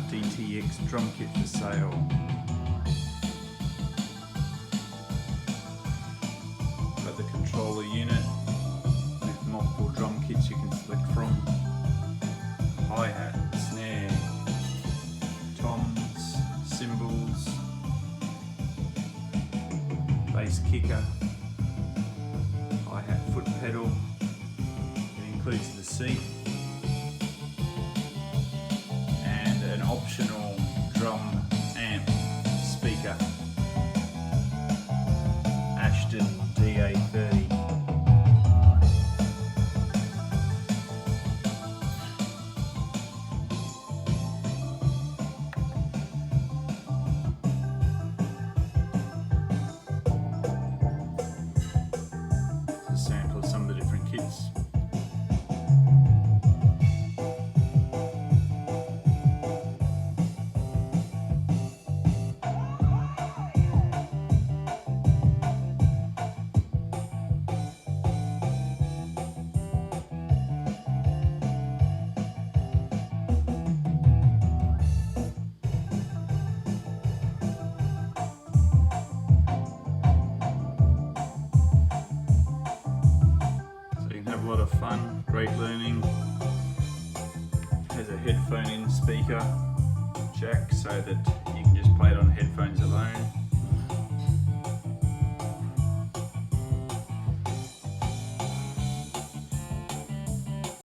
DTX drum kit for sale. Got the controller unit with multiple drum kits you can select from. Hi-hat, snare, toms, cymbals, bass kicker, hi-hat foot pedal. It includes the seat and an optional drum amp speaker, Ashton DA30. A sample of some of the different kits. Have a lot of fun, great learning. Has a headphone in speaker jack so that you can just play it on headphones alone.